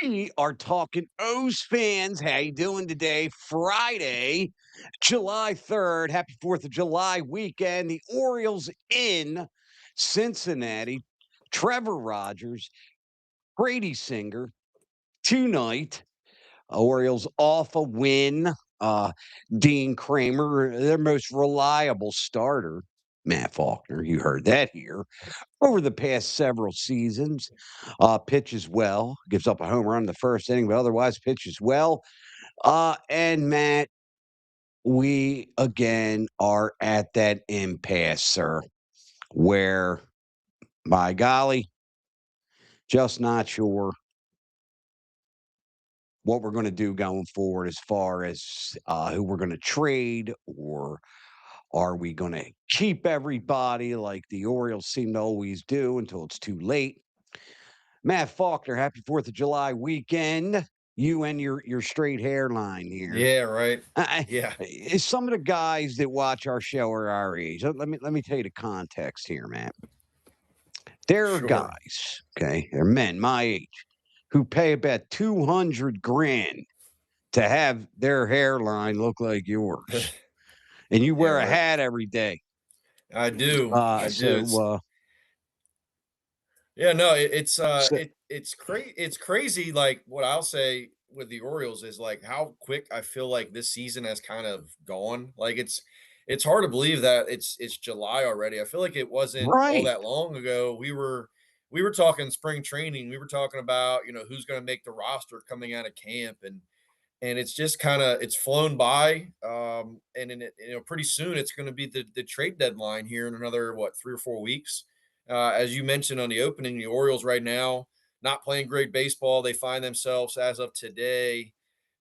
We are talking O's fans. How you doing today? Friday, July 3rd. Happy 4th of July weekend. The Orioles in Cincinnati. Trevor Rogers, Brady Singer tonight. Orioles off a win. Uh, Dean Kramer, their most reliable starter. Matt Faulkner, you heard that here over the past several seasons. Pitches well, gives up a home run in the first inning, but otherwise pitches well. And Matt, we again are at that impasse, sir, where by golly, just not sure what we're going to do going forward as far as who we're going to trade, or are we going to keep everybody like the Orioles seem to always do until it's too late? Matt Faulkner, happy 4th of July weekend. You and your straight hairline here. Yeah, right. I, Yeah, some of the guys that watch our show are our age. Let me tell you the context here, Matt. There are sure. guys, okay, they're men my age, who pay about 200 grand to have their hairline look like yours, and you Yeah, wear a right. hat every day. I do. I do. So Yeah, no, it's so it's crazy like what I'll say with the Orioles is like how quick I feel like this season has kind of gone. Like it's hard to believe that it's July already. I feel like it wasn't all right. that long ago. We were talking spring training. We were talking about, who's going to make the roster coming out of camp and it's just kind of it's flown by and in it, pretty soon it's going to be the trade deadline here in another 3 or 4 weeks. As you mentioned on the opening, the Orioles right now not playing great baseball. They find themselves as of today,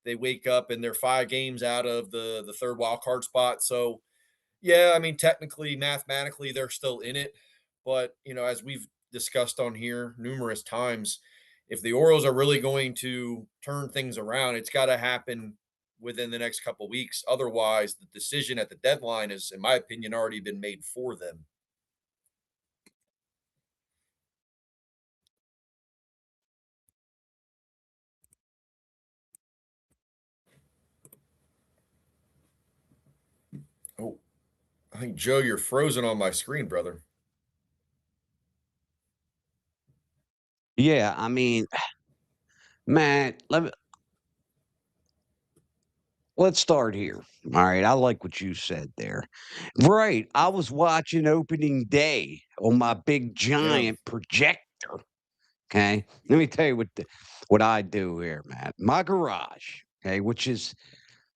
they wake up and they're 5 games out of the third wild card spot. So yeah, I mean technically, mathematically, they're still in it, but as we've discussed on here numerous times, if the Orioles are really going to turn things around, it's got to happen within the next couple weeks. Otherwise, the decision at the deadline is, in my opinion, already been made for them. Oh, I think Joe, you're frozen on my screen, brother. Yeah, I mean, Matt, let's start here. All right. I like what you said there. Right. I was watching opening day on my big Yeah, giant projector. Okay. Let me tell you what I do here, Matt. My garage, okay, which is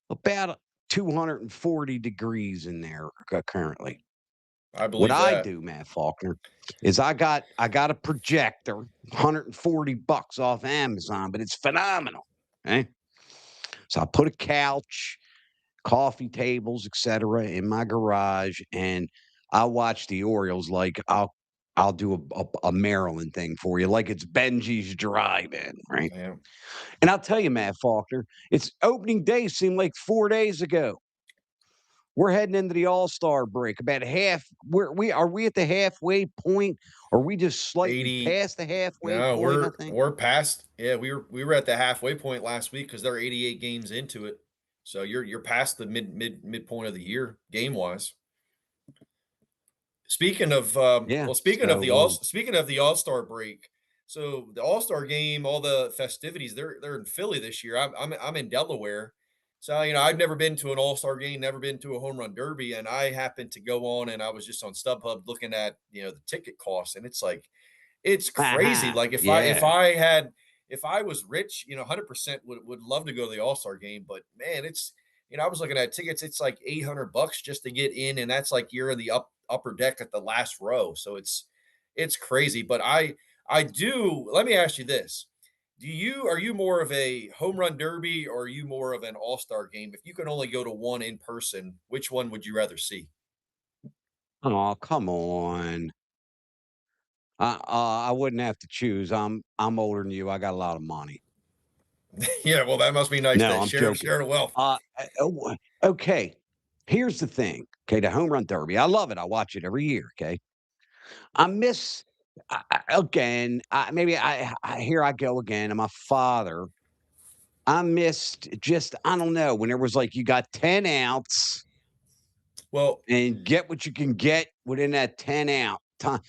about 240 degrees in there currently. I What believe I that. do, Matt Faulkner, is I got a projector, $140 off Amazon, but it's phenomenal. Okay. So I put a couch, coffee tables, etc., in my garage, and I watch the Orioles like I'll do a Maryland thing for you, like it's Benji's Drive-In, right? Yeah. And I'll tell you, Matt Faulkner, it's opening day seemed like 4 days ago. We're heading into the All-Star break. About half. Are we at the halfway point? Or are we just slightly 80. past the halfway No, point? I we're think. we're past. Yeah, we were at the halfway point last week because they're 88 games into it. So you're past the midpoint of the year game wise. Speaking of Yeah. well, So speaking of the All Star break, so the All Star game, all the festivities, they're in Philly this year. I'm in Delaware, so I've never been to an All Star game, never been to a home run derby, and I happened to go on and I was just on StubHub looking at the ticket costs, and it's crazy. Like yeah. if I was rich, 100% would love to go to the All Star game, but man, it's I was looking at tickets. It's like $800 just to get in, and that's like you're in the upper deck at the last row. So it's crazy. But I do. Let me ask you this: are you more of a home run derby or are you more of an All Star game? If you could only go to one in person, which one would you rather see? Oh, come on. I wouldn't have to choose. I'm older than you. I got a lot of money. Yeah, well, that must be nice No, then. I'm Share joking. share the wealth. Okay. Here's the thing. Okay, the home run derby. I love it. I watch it every year. Okay. I miss again, maybe here I go again. I'm a father. I missed just I don't know when there was like you got 10 outs Well, and get what you can get within that 10 out time.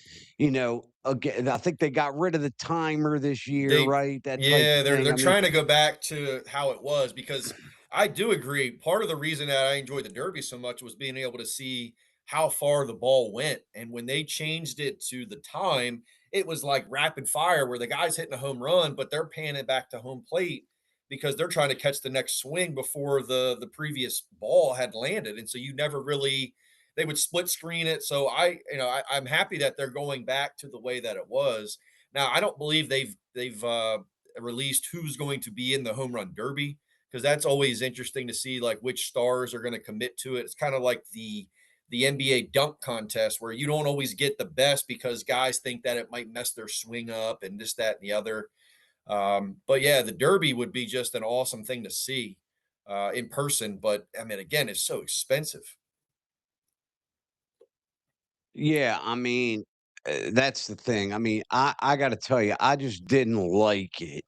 Again, I think they got rid of the timer this year, they right? That type yeah, of thing. they're I mean, trying to go back to how it was because I do agree. Part of the reason that I enjoyed the Derby so much was being able to see how far the ball went. And when they changed it to the time, it was like rapid fire where the guy's hitting a home run, but they're panning it back to home plate because they're trying to catch the next swing before the previous ball had landed. And so you never really they would split screen it. So I'm happy that they're going back to the way that it was. Now, I don't believe they've released who's going to be in the home run derby because that's always interesting to see like which stars are going to commit to it. It's kind of like the NBA dunk contest where you don't always get the best because guys think that it might mess their swing up and this, that, and the other. But yeah, the derby would be just an awesome thing to see in person. But I mean, again, it's so expensive. yeah, I mean, that's the thing. I mean, I got to tell you, I just didn't like it.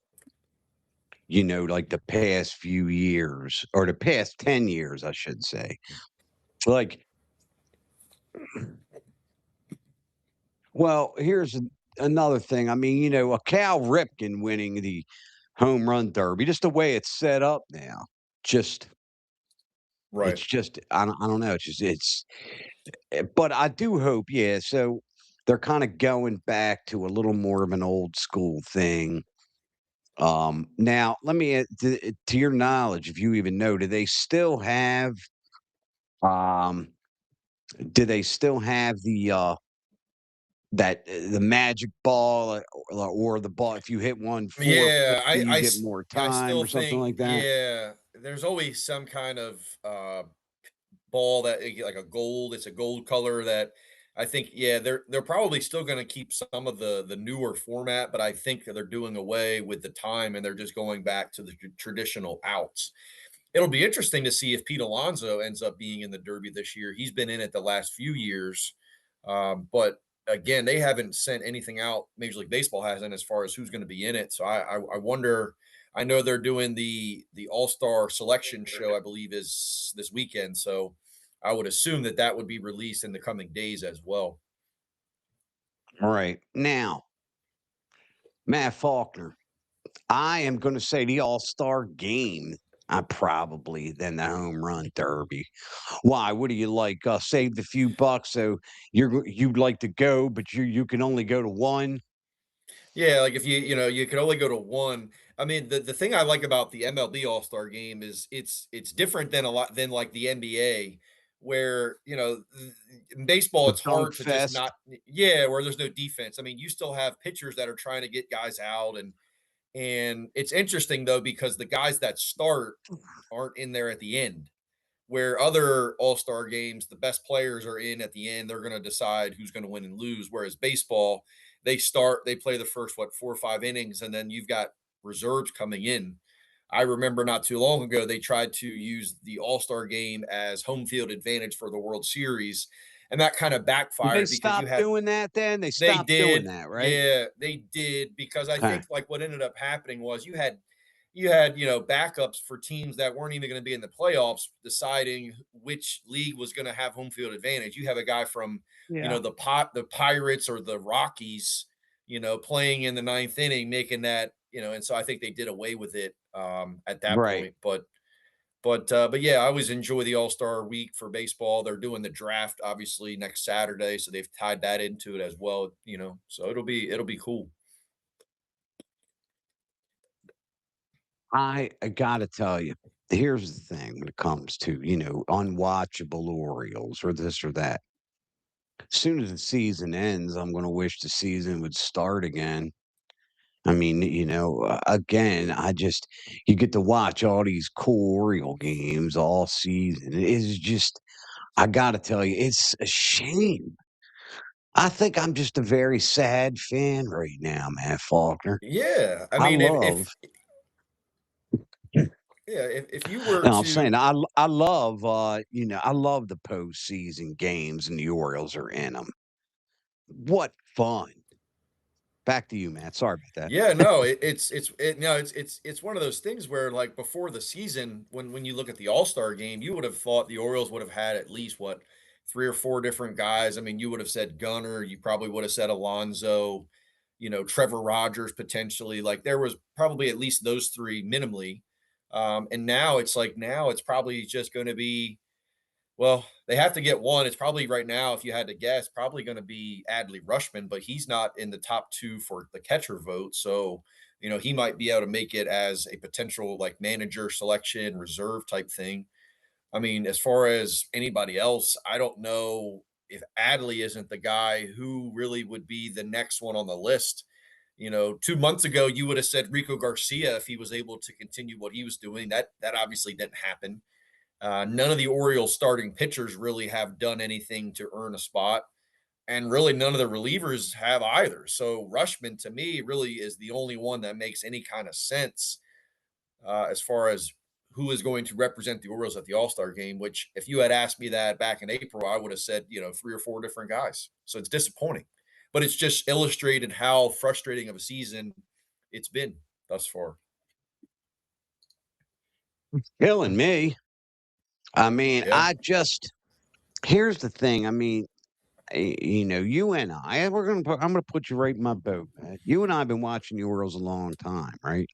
Like the past few years or the past 10 years, I should say. Like, well, here's another thing. I mean, a Cal Ripken winning the home run derby, just the way it's set up now. Just Right. it's just I don't know. But I do hope, yeah. So they're kind of going back to a little more of an old school thing. Now let me to your knowledge, if you even know, um do they still have the magic ball, or the ball if you hit one 4 foot, Yeah, you get more I time still or something think like that? yeah, there's always some kind of ball that like a gold. It's a gold color that I think. Yeah, they're probably still going to keep some of the newer format, but I think that they're doing away with the time and they're just going back to the traditional outs. It'll be interesting to see if Pete Alonso ends up being in the Derby this year. He's been in it the last few years, but again, they haven't sent anything out. Major League Baseball hasn't as far as who's going to be in it. So I wonder. I know they're doing the All Star selection show. I believe is this weekend. So I would assume that that would be released in the coming days as well. All right. Now, Matt Faulkner, I am going to say the All-Star game. I probably than the home run derby. Why? What do you like? Save the few bucks, so you'd like to go, but you can only go to one. Yeah, like if you could only go to one. I mean, the thing I like about the MLB All-Star game is it's different than a lot than like the NBA where, in baseball The it's dunk hard to just fest. not yeah, where there's no defense. I mean, you still have pitchers that are trying to get guys out and it's interesting though because the guys that start aren't in there at the end where other all-star games the best players are in at the end, they're going to decide who's going to win and lose, whereas baseball they play the first 4 or 5 innings and then you've got reserves coming in. I remember not too long ago they tried to use the all-star game as home field advantage for the World Series and that kind of Did they backfired because you stop had doing that then? They they stopped doing did. that, right? Yeah, they did because I Okay. think like what ended up happening was you had backups for teams that weren't even going to be in the playoffs deciding which league was going to have home field advantage. You have a guy from Yeah. the Pirates or the Rockies, playing in the ninth inning, making that and so I think they did away with it at that Right. point. But yeah, I always enjoy the All Star Week for baseball. They're doing the draft obviously next Saturday, so they've tied that into it as well. So it'll be cool. I gotta tell you, here's the thing when it comes to, unwatchable Orioles or this or that. As soon as the season ends, I'm gonna wish the season would start again. I mean, again, you get to watch all these cool Oriole games all season. It is just, I gotta tell you, it's a shame. I think I'm just a very sad fan right now, man, Faulkner. Yeah, I I mean, love yeah, if you were No, I'm saying to I love, I love the postseason games and the Orioles are in them. What fun. Back to you, Matt. Sorry about Yeah, that. no, it's one of those things where, like, before the season, when you look at the All-Star game, you would have thought the Orioles would have had at least, what, 3 or 4 different guys. I mean, you would have said Gunnar, you probably would have said Alonso, Trevor Rogers potentially. Like, there was probably at least those 3 minimally. And now it's probably just gonna be, well, they have to get one. It's probably right now, if you had to guess, probably going to be Adley Rushman, but he's not in the top 2 for the catcher vote. So, he might be able to make it as a potential like manager selection reserve type thing. I mean, as far as anybody else, I don't know if Adley isn't the guy who really would be the next one on the list. 2 months ago, you would have said Rico Garcia if he was able to continue what he was doing. That obviously didn't happen. None of the Orioles starting pitchers really have done anything to earn a spot, and really none of the relievers have either. So Rushman, to me, really is the only one that makes any kind of sense as far as who is going to represent the Orioles at the All Star game. Which, if you had asked me that back in April, I would have said 3 or 4 different guys. So it's disappointing, but it's just illustrated how frustrating of a season it's been thus far. Killing me. I mean, Yeah, here's the thing. I mean, you and I'm gonna put you right in my boat, man. You and I have been watching the Orioles a long time, right?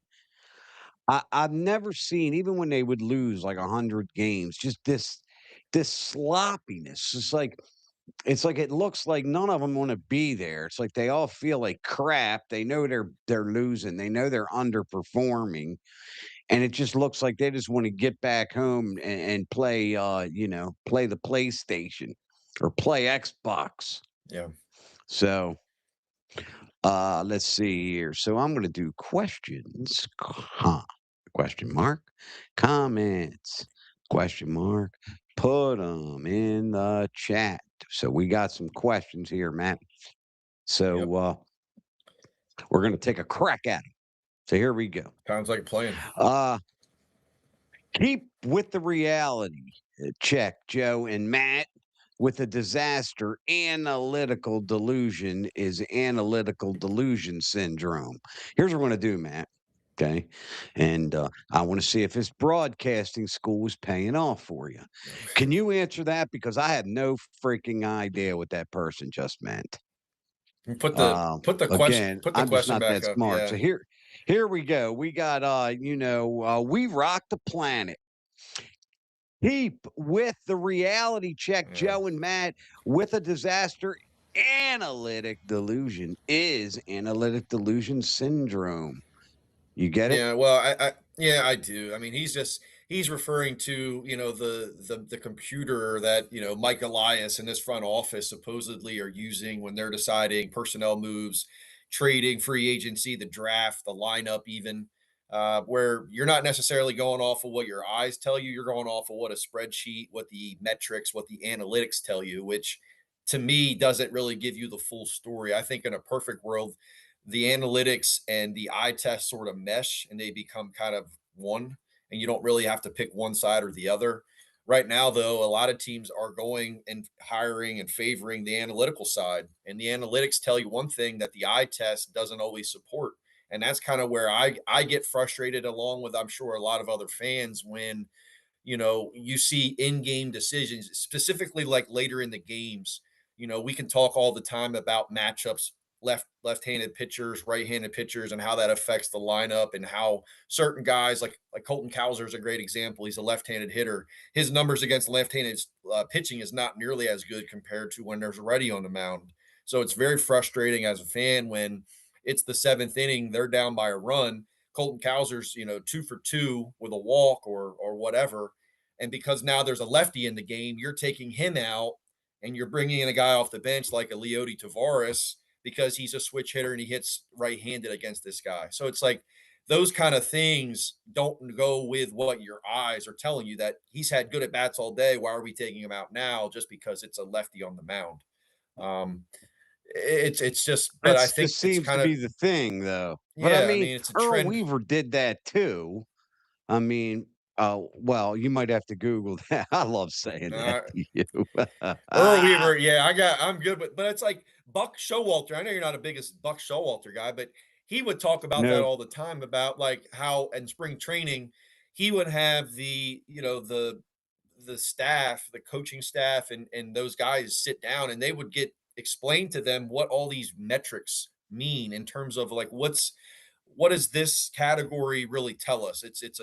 I've never seen, even when they would lose like 100 games, just this sloppiness. It's like it looks like none of them want to be there. It's like they all feel like crap. They know they're losing. They know they're underperforming, and it just looks like they just want to get back home and play, play the PlayStation or play Xbox. yeah, So let's see here. So I'm going to do questions, question mark, comments, question mark. Put them in the chat. So we got some questions here, Matt. yep. So we're going to take a crack at them. So here we go. Sounds like a plan. Uh, Keep with the reality check, Joe and Matt. With a disaster, analytical delusion is analytical delusion syndrome. Here's what we're going to do, Matt. Okay. And I want to see if this broadcasting school is paying off for you. Can you answer that? Because I have no freaking idea what that person just meant. Again, Put the I'm just question not back that up. smart. So Yeah. here we go. We got we rock the planet. Keep with the reality check, Yeah. Joe and Matt, with a disaster. Analytic delusion is analytic delusion syndrome. You get it? Yeah, well, yeah, I do. I mean, he's referring to, the computer that, Mike Elias and his front office supposedly are using when they're deciding personnel moves, trading, free agency, the draft, the lineup even. Where you're not necessarily going off of what your eyes tell you, you're going off of what a spreadsheet, what the metrics, what the analytics tell you, which to me doesn't really give you the full story. I think in a perfect world, the analytics and the eye test sort of mesh and they become kind of one, and you don't really have to pick one side or the other. Right now, though, a lot of teams are going and hiring and favoring the analytical side, and the analytics tell you one thing that the eye test doesn't always support. And that's kind of where I get frustrated, along with, I'm sure, a lot of other fans, when you see in-game decisions, specifically like later in the games. We can talk all the time about matchups, left-handed pitchers, right-handed pitchers, and how that affects the lineup, and how certain guys like Colton Cowser is a great example. He's a left-handed hitter. His numbers against left-handed pitching is not nearly as good compared to when there's Reddy on the mound. So it's very frustrating as a fan when it's the seventh inning, they're down by a run. Colton Cowser's, 2 for 2 with a walk or whatever. And because now there's a lefty in the game, you're taking him out and you're bringing in a guy off the bench like a Leody Tavares because he's a switch hitter and he hits right-handed against this guy. So it's like those kind of things don't go with what your eyes are telling you, that he's had good at bats all day. Why are we taking him out now just because it's a lefty on the mound? Um, it's just, but I That's think just it's seems to kind of, be the thing, though. But I yeah, I mean, mean, it's a Earl trend. Weaver did that too. I mean, well, you might have to Google that. I love saying that Uh, to you. Earl Weaver, yeah, I'm good, but it's like Buck Showalter, I know you're not a biggest Buck Showalter guy, but he would talk about that No. all the time about like how in spring training he would have the staff, the coaching staff and those guys sit down and they would get explained to them what all these metrics mean in terms of like what does this category really tell us? It's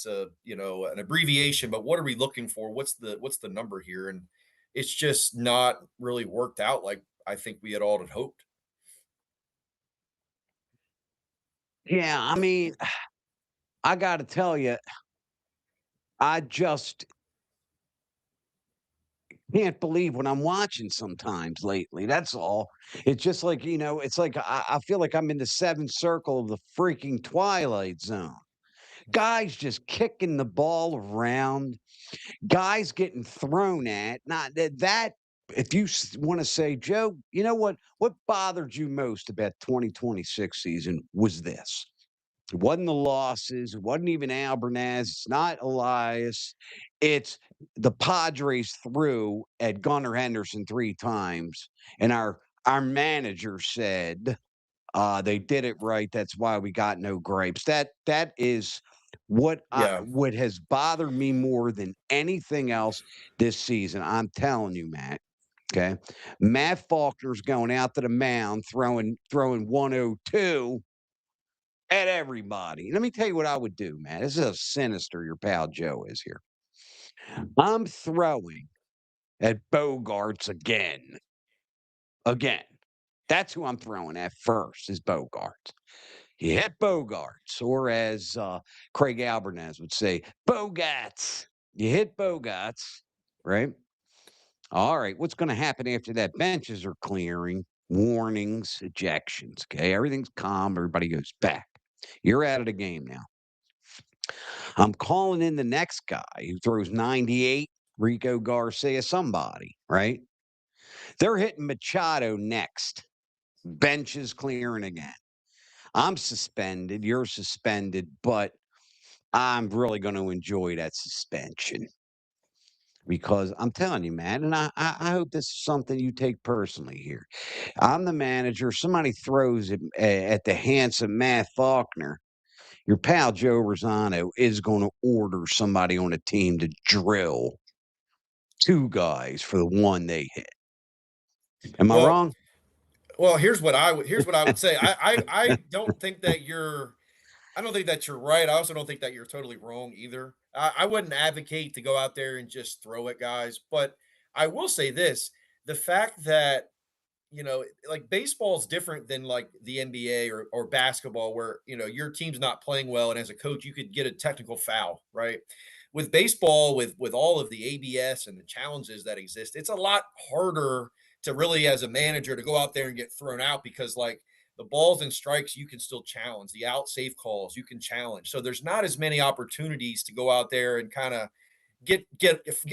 a an abbreviation, but what are we looking for? What's the number here? And it's just not really worked out like I think we had all had hoped. Yeah, I mean, I gotta tell you, I just can't believe what I'm watching sometimes lately. That's all. It's just like, it's like I feel like I'm in the seventh circle of the freaking Twilight Zone. Guys just kicking the ball around, guys getting thrown at. Not that if you want to say, Joe, you know what bothered you most about 2026 season was this. It wasn't the losses. It wasn't even Albernaz. It's not Elias. It's the Padres threw at Gunnar Henderson 3 times, and our manager said they did it right. That's why we got no grapes. That is Yeah. what has bothered me more than anything else this season. I'm telling you, Matt. Okay, Matt Faulkner's going out to the mound throwing 102 at everybody. Let me tell you what I would do, man. This is how sinister your pal Joe is here. I'm throwing at Bogarts again. Again. That's who I'm throwing at first is Bogarts. You hit Bogarts, or as Craig Albernaz would say, Bogats. You hit Bogats, right? All right. What's going to happen after that? Benches are clearing, warnings, ejections. Okay. Everything's calm. Everybody goes back. You're out of the game now. I'm calling in the next guy who throws 98, Rico Garcia, somebody, right? They're hitting Machado next. Bench is clearing again. I'm suspended. You're suspended, but I'm really going to enjoy that suspension because I'm telling you, man, and I hope this is something you take personally here. I'm the manager. Somebody throws it at the handsome Matt Faulkner. Your pal Joe Rossano is going to order somebody on a team to drill 2 guys for the one they hit. Am I Well, wrong? here's what I would say. I don't think that you're right. I also don't think that you're totally wrong either. I wouldn't advocate to go out there and just throw at guys, but I will say this: the fact that like baseball is different than like the NBA or basketball, where your team's not playing well, and as a coach, you could get a technical foul, right? With baseball, with all of the ABS and the challenges that exist, it's a lot harder to really, as a manager, to go out there and get thrown out because like the balls and strikes you can still challenge, the out safe calls you can challenge. So there's not as many opportunities to go out there and kind of get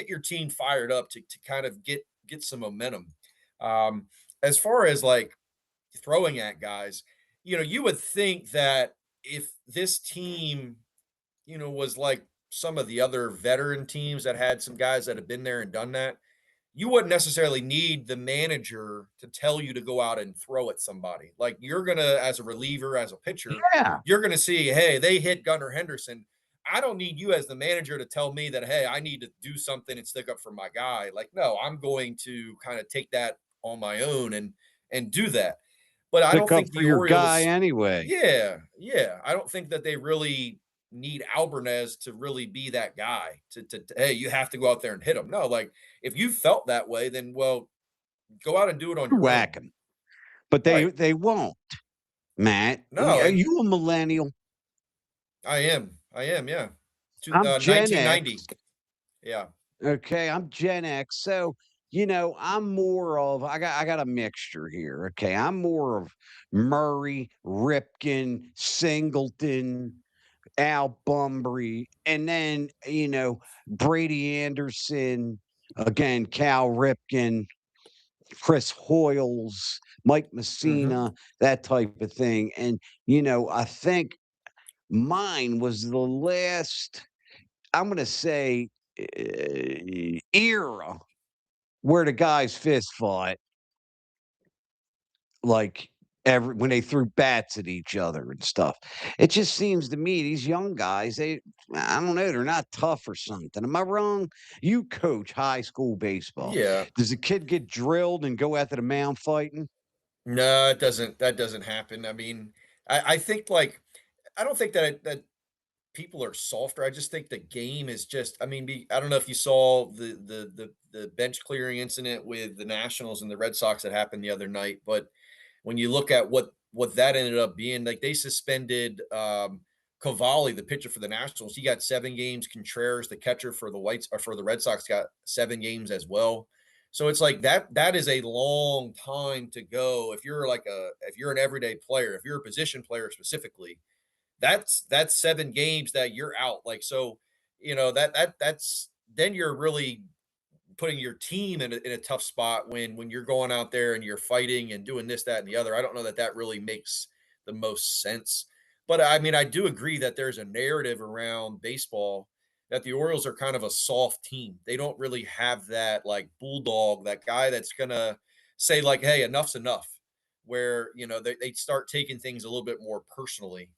your team fired up to kind of get some momentum. Um, as far as like throwing at guys, you would think that if this team, was like some of the other veteran teams that had some guys that have been there and done that, you wouldn't necessarily need the manager to tell you to go out and throw at somebody. Like you're gonna, as a reliever, as a pitcher, Yeah. you're gonna see, hey, they hit Gunnar Henderson. I don't need you as the manager to tell me that, hey, I need to do something and stick up for my guy. Like, no, I'm going to kind of take that on my own and do that. But I Stick don't up think for the your guy Orioles, anyway. yeah, yeah, I don't think that they really need Albernez to really be that guy to hey, you have to go out there and hit him. No, like if you felt that way, then well, go out and do it on your Whack own. 'em. But they Right. they won't, Matt. No, Are and you a millennial? I am. I am, yeah. I'm Gen X. 1990. Yeah. Okay, I'm Gen X. So, I'm more of I got a mixture here. Okay. I'm more of Murray, Ripken, Singleton, Al Bumbry, and then, Brady Anderson, again, Cal Ripken, Chris Hoyles, Mike Mhm. Messina, that type of thing. And, I think mine was the last, I'm going to say, era where the guys fist fought like, every when they threw bats at each other and stuff. It just seems to me these young guys, I don't know, they're not tough or something. Am I wrong? You coach high school baseball. Yeah. Does a kid get drilled and go after the mound fighting? No, it doesn't that doesn't happen. I mean, I think, like I don't think that people are softer. I just think the game is just I mean, I don't know if you saw the bench clearing incident with the Nationals and the Red Sox that happened the other night, but when you look at what that ended up being, like they suspended Cavalli, the pitcher for the Nationals. He got 7 games. Contreras, the catcher for the Whites or for the Red Sox, got 7 games as well. So it's like that is a long time to go. If you're an everyday player, if you're a position player specifically, that's 7 games that you're out. Like so, that's then you're really putting your team in a tough spot when you're going out there and you're fighting and doing this, that, and the other. I don't know that that really makes the most sense. But I mean, I do agree that there's a narrative around baseball that the Orioles are kind of a soft team. They don't really have that like bulldog, that guy that's gonna say like, "Hey, enough's enough." Where they start taking things a little bit more personally.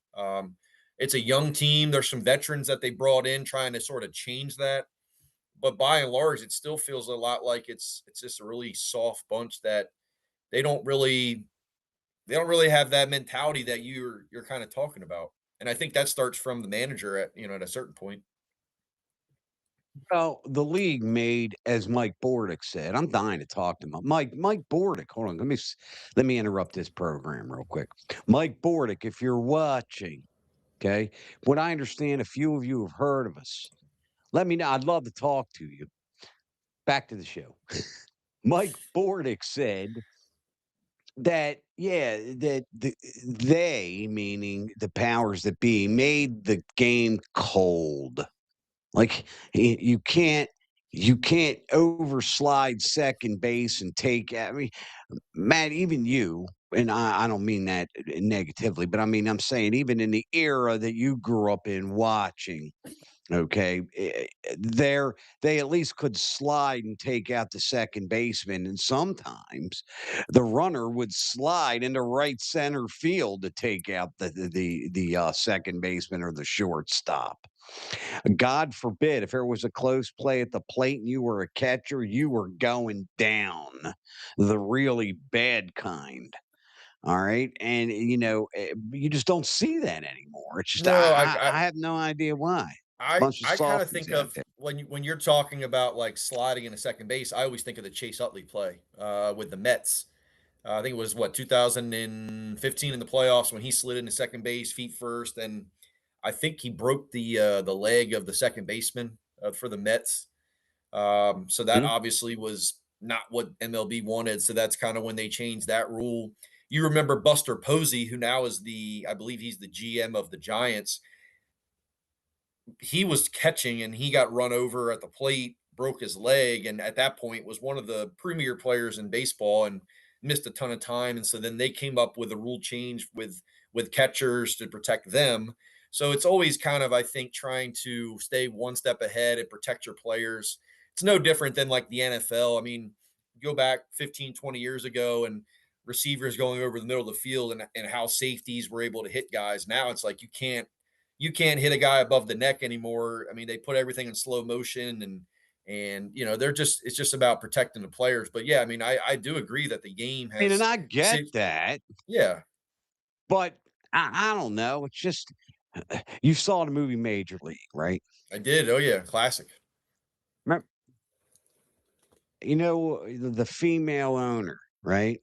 It's a young team. There's some veterans that they brought in trying to sort of change that, but by and large, it still feels a lot like it's just a really soft bunch that they don't really they don't really have that mentality that you're kind of talking about. And I think that starts from the manager at a certain point. Well, the league made, as Mike Bordick said, I'm dying to talk to him. Mike Bordick, hold on, let me interrupt this program real quick. Mike Bordick, if you're watching, okay, what I understand, a few of you have heard of us. Let me know. I'd love to talk to you. Back to the show. Mike Bordick said that, yeah, they, meaning the powers that be, made the game cold. Like you can't overslide second base and take. I mean, Matt, even you, and I don't mean that negatively, but I mean I'm saying even in the era that you grew up in watching. Okay, there they at least could slide and take out the second baseman, and sometimes the runner would slide into right center field to take out the second baseman or the shortstop. God forbid if there was a close play at the plate and you were a catcher, you were going down, the really bad kind. All right, and you just don't see that anymore. It's just No, I have no idea why. Bunch of I kind of softies think out of there. when you're talking about like sliding into second base, I always think of the Chase Utley play with the Mets. I think it was what 2015 in the playoffs when he slid into second base, feet first, and I think he broke the leg of the second baseman for the Mets. So that Mhm. obviously was not what MLB wanted. So that's kind of when they changed that rule. You remember Buster Posey, who now is I believe he's the GM of the Giants. He was catching and he got run over at the plate, broke his leg, and at that point was one of the premier players in baseball and missed a ton of time. And so then they came up with a rule change with catchers to protect them. So it's always kind of, I think, trying to stay one step ahead and protect your players. It's no different than like the NFL. I mean, go back 15, 20 years ago and receivers going over the middle of the field and how safeties were able to hit guys. Now it's like you can't hit a guy above the neck anymore. I mean, they put everything in slow motion and they're just it's just about protecting the players. But yeah, I mean, I do agree that the game I mean, and has I get that, yeah, but I don't know. It's just you saw the movie Major League, right? I did. Oh yeah, classic. Remem the female owner, right?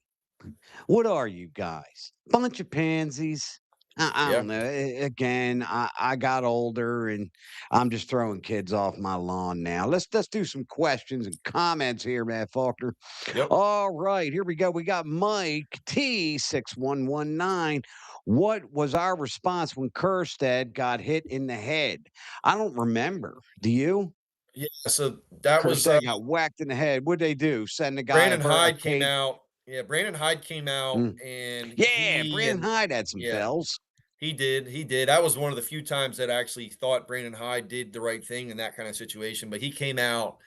What are you guys? Bunch of pansies. I Yeah. don't know. Again, I got older and I'm just throwing kids off my lawn now. Let's do some questions and comments here, Matt Faulkner. Yep. All right, here we go. We got Mike T6119. What was our response when Kerstead got hit in the head? I don't remember. Do you? Yeah. So that was Kerstead got whacked in the head. What'd they do? Send the guy Brandon a Hyde came cape? out. Yeah, Brandon Hyde came out Mm. and Yeah, Brandon and Hyde had some yeah, bells. he did. He did. That was one of the few times that I actually thought Brandon Hyde did the right thing in that kind of situation. But he came out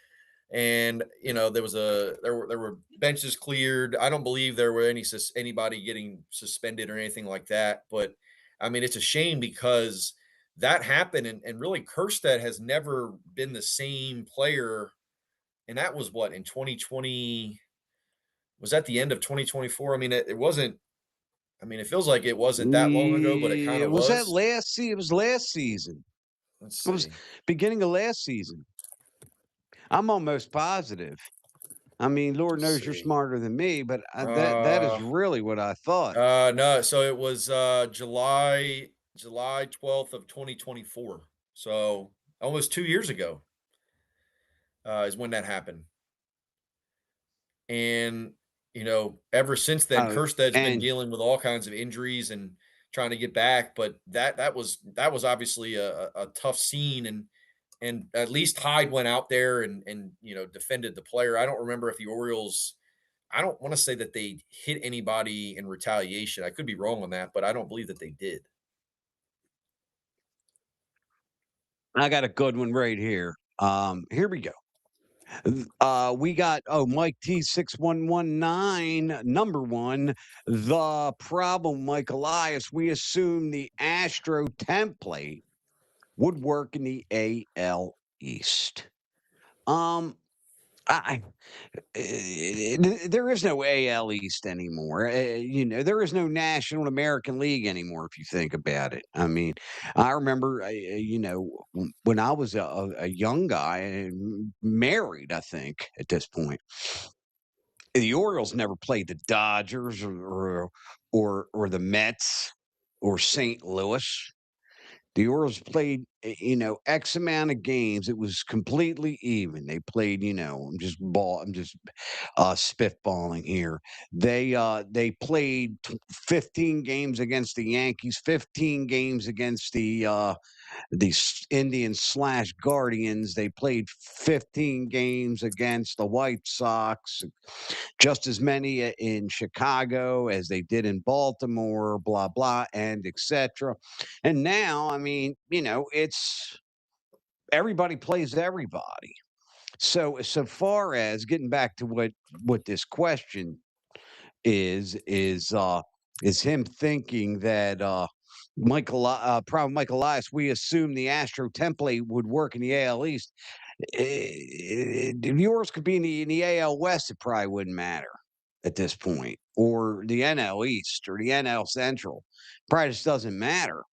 and there were benches cleared. I don't believe there were anybody getting suspended or anything like that. But I mean, it's a shame because that happened, and really Kerstead has never been the same player. And that was what, in 2020, was that the end of 2024? I mean, it wasn't. I mean, it feels like it wasn't that long ago, but it kind of Was that was. last season? It was last season. Let's It was see. beginning of last season. I'm almost positive. I mean, Lord Let's knows you're see. smarter than me, but that is Uh, really what I thought. no, so it was, July 12th of 2024. So, almost 2 years ago, is when that happened, and, ever since then, Uh, Kersted's been and dealing with all kinds of injuries and trying to get back, but that was obviously a tough scene, and at least Hyde went out there and, defended the player. I don't remember if the Orioles, I don't wanna say that they hit anybody in retaliation. I could be wrong on that, but I don't believe that they did. I got a good one right here. Here we go. We got Mike T6119 number one. The problem, Mike Elias. We assume the Astro template would work in the AL East. Um, I there is no AL East anymore. There is no National American League anymore. If you think about it, I mean, I remember, when I was a young guy and married, I think at this point, the Orioles never played the Dodgers or the Mets or St. Louis. The Orioles played, X amount of games. It was completely even. They played, I'm just spitballing here. They played 15 games against the Yankees, 15 games against the Indians slash Guardians. They played 15 games against the White Sox, just as many in Chicago as they did in Baltimore, blah blah, and etc. And now, I mean, it's everybody plays everybody. So far as getting back to what this question is him thinking that Michael Elias, we assume the Astro template would work in the AL East. If yours could be in the AL West, it probably wouldn't matter at this point, or the NL East or the NL Central. Probably just doesn't matter.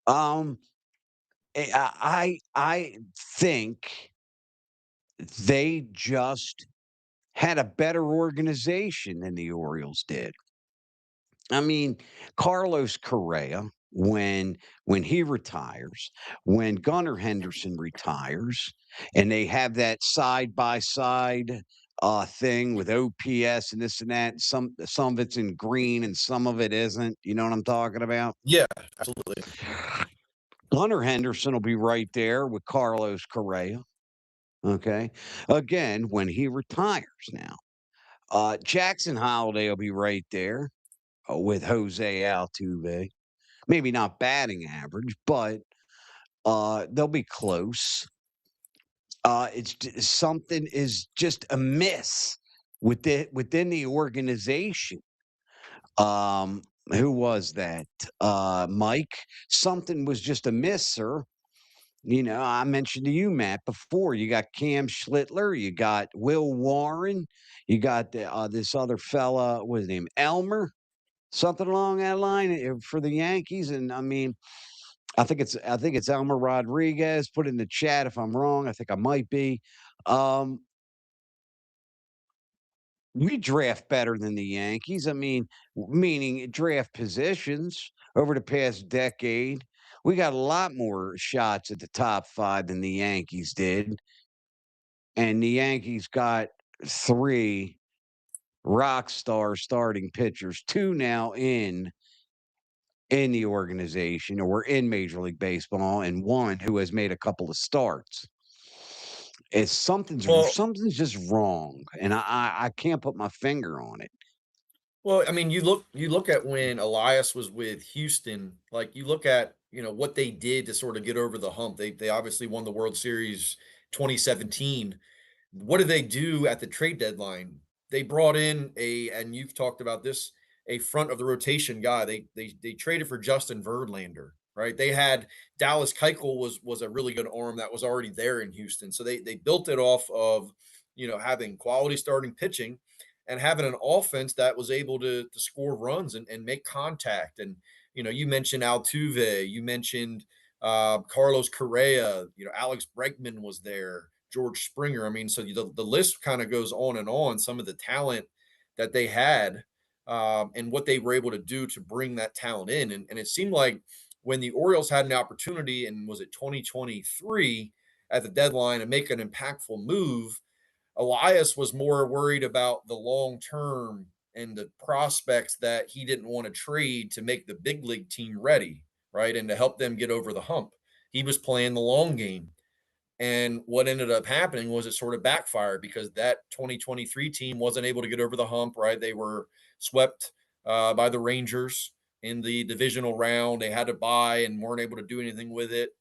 Um, I think they just had a better organization than the Orioles did. I mean, Carlos Correa, when he retires, when Gunnar Henderson retires, and they have that side by side thing with OPS and this and that. Some of it's in green and some of it isn't. You know what I'm talking about? Yeah, absolutely. Gunnar Henderson will be right there with Carlos Correa. Okay. Again, when he retires now. Jackson Holiday will be right there with Jose Altuve. Maybe not batting average, but they'll be close. Something is just amiss within the organization. Who was that? Mike. Something was just amiss, sir. I mentioned to you, Matt, before. You got Cam Schlittler, you got Will Warren, you got this other fella, what's his name, Elmer, something along that line for the Yankees. And I mean, I think it's Elmer Rodriguez. Put in the chat if I'm wrong. I think I might be. Um, we draft better than the Yankees. I mean, meaning draft positions over the past decade. We got a lot more shots at the top five than the Yankees did. And the Yankees got three rock star starting pitchers, two now in the organization or in Major League Baseball, and one who has made a couple of starts. It's Well something's just wrong, and I can't put my finger on it. I mean, you look at when Elias was with Houston, like, you look at, what they did to sort of get over the hump. They obviously won the World Series 2017, What did they do at the trade deadline? They brought in and you've talked about this, a front of the rotation guy. They traded for Justin Verlander, right? They had Dallas Keuchel was a really good arm that was already there in Houston. So they built it off of, having quality starting pitching and having an offense that was able to score runs and make contact. And you mentioned Altuve, you mentioned Carlos Correa, Alex Bregman was there, George Springer. I mean, so the list kind of goes on and on. Some of the talent that they had, and what they were able to do to bring that talent in. And it seemed like when the Orioles had an opportunity, and was it 2023 at the deadline, to make an impactful move, Elias was more worried about the long term and the prospects that he didn't want to trade to make the big league team ready, right? And to help them get over the hump. He was playing the long game. And what ended up happening was it sort of backfired because that 2023 team wasn't able to get over the hump, right? They were swept by the Rangers in the divisional round. They had to buy and weren't able to do anything with it.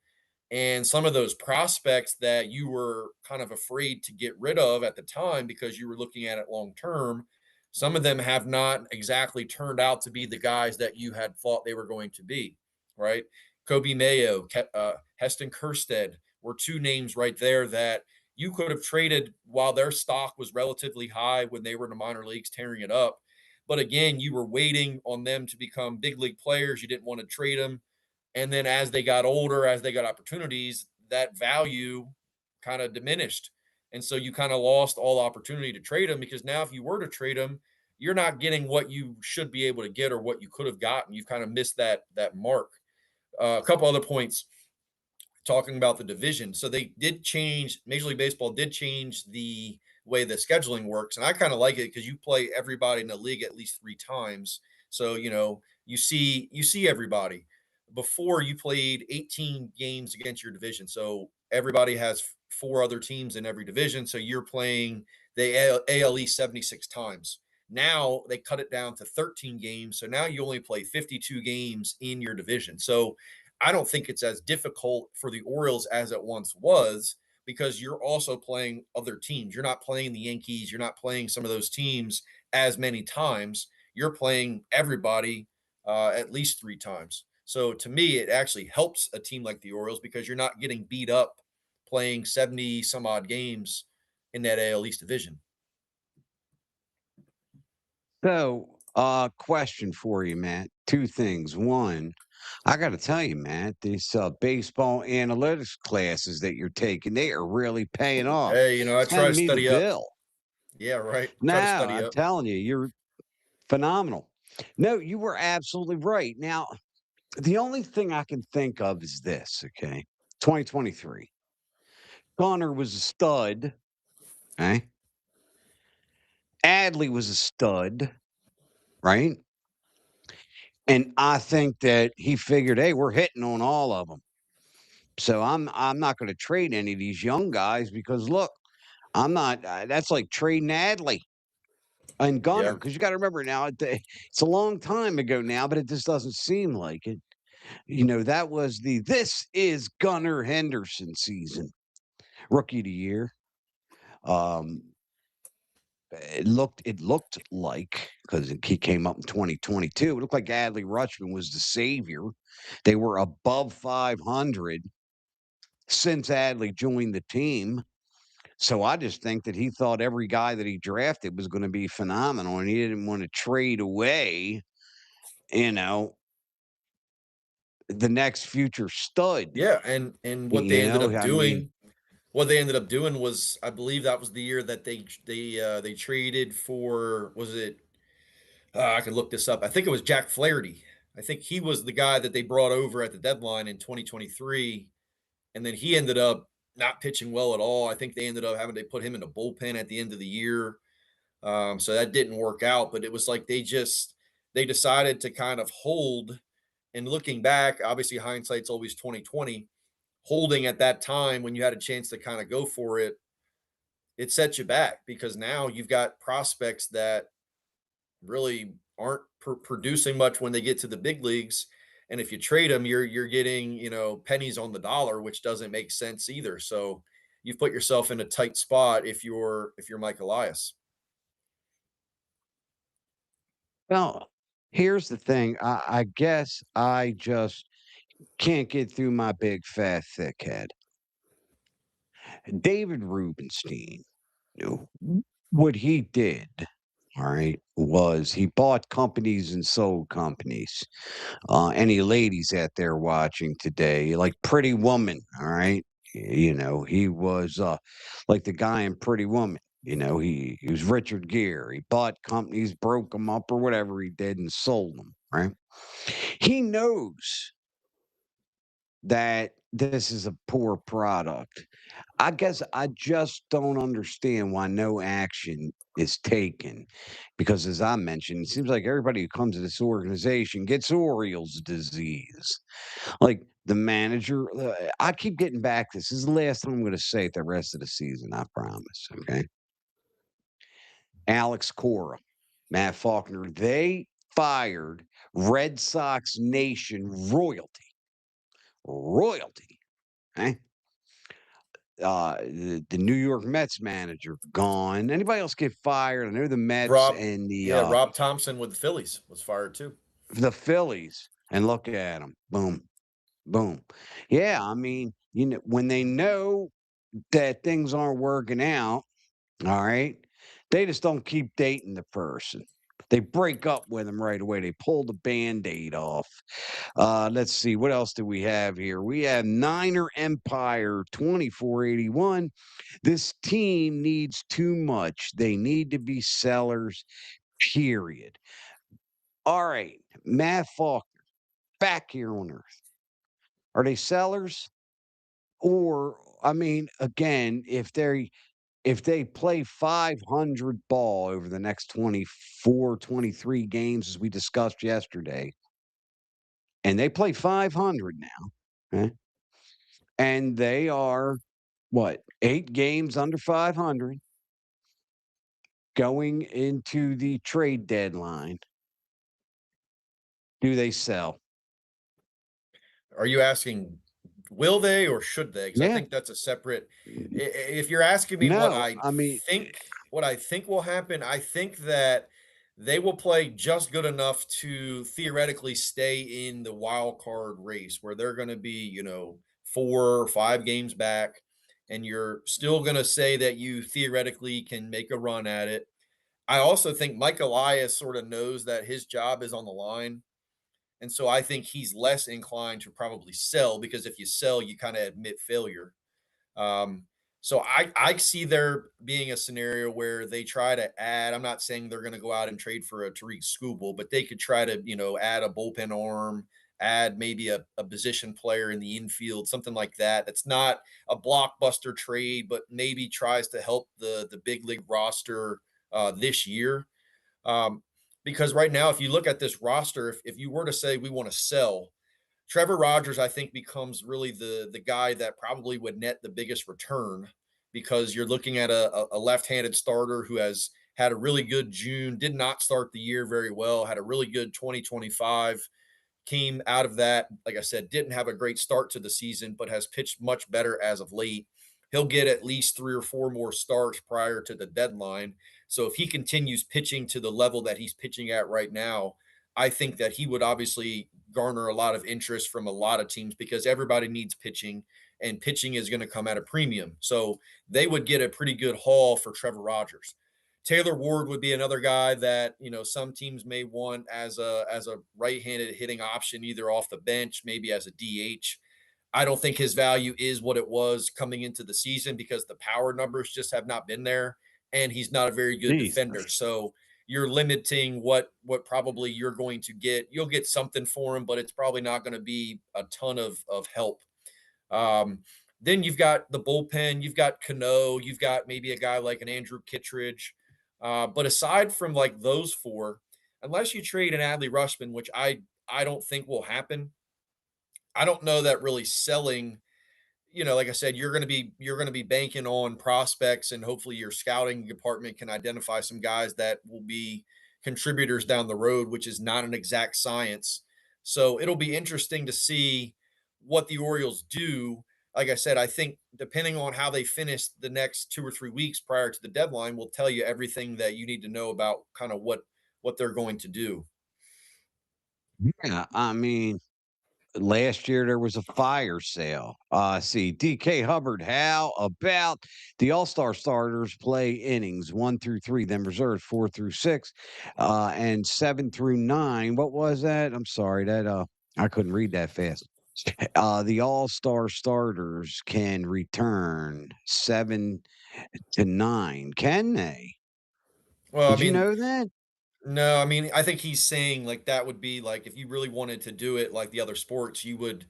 And some of those prospects that you were kind of afraid to get rid of at the time because you were looking at it long term, some of them have not exactly turned out to be the guys that you had thought they were going to be, right? Kobe Mayo, Heston Kersted were two names right there that you could have traded while their stock was relatively high when they were in the minor leagues tearing it up. But again, you were waiting on them to become big league players. You didn't want to trade them, and then as they got older, as they got opportunities, that value kind of diminished. And so you kind of lost all opportunity to trade them, because now if you were to trade them, you're not getting what you should be able to get or what you could have gotten. You've kind of missed that mark. A couple other points talking about the division. So they did change, Major League Baseball did change the way the scheduling works. And I kind of like it because you play everybody in the league at least 3 times. So, you see everybody. Before, you played 18 games against your division. So everybody has four other teams in every division. So you're playing the ALE 76 times. Now they cut it down to 13 games. So now you only play 52 games in your division. So I don't think it's as difficult for the Orioles as it once was, because you're also playing other teams. You're not playing the Yankees. You're not playing some of those teams as many times. You're playing everybody at least 3 times. So to me, it actually helps a team like the Orioles because you're not getting beat up playing 70 some odd games in that AL East division. So, question for you, Matt. Two things. One, I got to tell you, Matt, these baseball analytics classes that you're taking, they are really paying off. Hey, I try Send to me the study up. bill. Yeah, right. Try to Now, study I'm up. telling you, you're phenomenal. No, you were absolutely right. Now, the only thing I can think of is this, okay? 2023. Connor was a stud, okay? Adley was a stud, right? And I think that he figured, hey, we're hitting on all of them. So I'm not going to trade any of these young guys because look, I'm not. That's like trading Adley and Gunner, Yeah. because you got to remember now it's a long time ago now, but it just doesn't seem like it. That was this is Gunner Henderson season, rookie of the year. Um, it looked like, because he came up in 2022, it looked like Adley Rutschman was the savior. They were above 500 since Adley joined the team. So I just think that he thought every guy that he drafted was going to be phenomenal, and he didn't want to trade away, you know, the next future stud. Yeah, and I mean, what they ended up doing was, I believe that was the year that they traded for, was it, I could look this up. I think it was Jack Flaherty. I think he was the guy that they brought over at the deadline in 2023, and then he ended up not pitching well at all. I think they ended up having to put him in the bullpen at the end of the year. So that didn't work out, but it was like they decided to kind of hold. And looking back, obviously hindsight's always 2020. Holding at that time when you had a chance to kind of go for it, it sets you back because now you've got prospects that really aren't producing much when they get to the big leagues. And if you trade them, you're getting pennies on the dollar, which doesn't make sense either. So you've put yourself in a tight spot if you're Mike Elias. Well, here's the thing. I guess I just can't get through my big fat thick head. David Rubenstein, you know, what he did, all right, was he bought companies and sold companies. Any ladies out there watching today, like Pretty Woman, all right? He was like the guy in Pretty Woman. He was Richard Gere. He bought companies, broke them up, or whatever he did, and sold them. Right? He knows that this is a poor product. I guess I just don't understand why no action is taken. Because as I mentioned, it seems like everybody who comes to this organization gets Orioles disease. Like the manager, I keep getting back. This is the last time I'm going to say it the rest of the season. I promise. Okay. Alex Cora, Matt Faulkner, they fired Red Sox Nation royalty. Royalty. Okay. The New York Mets manager gone. Anybody else get fired? I know the Mets Rob, and yeah, Rob Thompson with the Phillies was fired too. the Phillies, and look at them. Boom, boom. Yeah, I mean, when they know that things aren't working out, all right, they just don't keep dating the person. They break up with them right away. They pull the band-aid off. Let's see, what else do we have here? We have Niner Empire 2481. This team needs too much. They need to be sellers, period. All right, Matt Faulkner, back here on Earth. Are they sellers? Or, I mean, again, if they play 500 ball over the next 24, 23 games, as we discussed yesterday, and they play 500 now, okay, and they are what, 8 games under 500 going into the trade deadline, do they sell? Are you asking will they or should they? Because I Yeah. think that's a separate. If you're asking me No, I mean, what I think will happen, I think that they will play just good enough to theoretically stay in the wild card race where they're going to be, 4 or 5 games back, and you're still going to say that you theoretically can make a run at it. I also think Mike Elias sort of knows that his job is on the line, and so I think he's less inclined to probably sell because if you sell, you kind of admit failure. Um, so I see there being a scenario where they try to add. I'm not saying they're going to go out and trade for a Tariq Skubal, but they could try to add a bullpen arm, add maybe a position player in the infield, something like that. That's not a blockbuster trade, but maybe tries to help the big league roster this year. Um, because right now, if you look at this roster, if you were to say we want to sell, Trevor Rogers, I think, becomes really the guy that probably would net the biggest return because you're looking at a left-handed starter who has had a really good June, did not start the year very well, had a really good 2025, came out of that, like I said, didn't have a great start to the season, but has pitched much better as of late. He'll get at least 3 or 4 more starts prior to the deadline. So if he continues pitching to the level that he's pitching at right now, I think that he would obviously garner a lot of interest from a lot of teams because everybody needs pitching and pitching is going to come at a premium. So they would get a pretty good haul for Trevor Rogers. Taylor Ward would be another guy that some teams may want as a right-handed hitting option, either off the bench, maybe as a DH. I don't think his value is what it was coming into the season because the power numbers just have not been there, and he's not a very good defender. Jesus. So you're limiting what probably you're going to get. You'll get something for him, but it's probably not going to be a ton of help. Um, then you've got the bullpen, you've got Cano, you've got maybe a guy like an Andrew Kittredge. But aside from like those four, unless you trade an Adley Rushman, which I don't think will happen, I don't know that really selling, like I said, you're going to be banking on prospects and hopefully your scouting department can identify some guys that will be contributors down the road, which is not an exact science. So it'll be interesting to see what the Orioles do. like I said, I think depending on how they finish the next 2 or 3 weeks prior to the deadline will tell you everything that you need to know about kind of what they're going to do. Yeah, I mean, last year there was a fire sale. See, DK Hubbard, how about the All-Star starters play innings 1 through 3, then reserves 4 through 6, and 7 through 9. What was that? I'm sorry, that I couldn't read that fast. The All-Star starters can return 7 to 9. Can they? Well, I Did you mean, know that? no, I mean, I think he's saying like that would be like if you really wanted to do it like the other sports, you would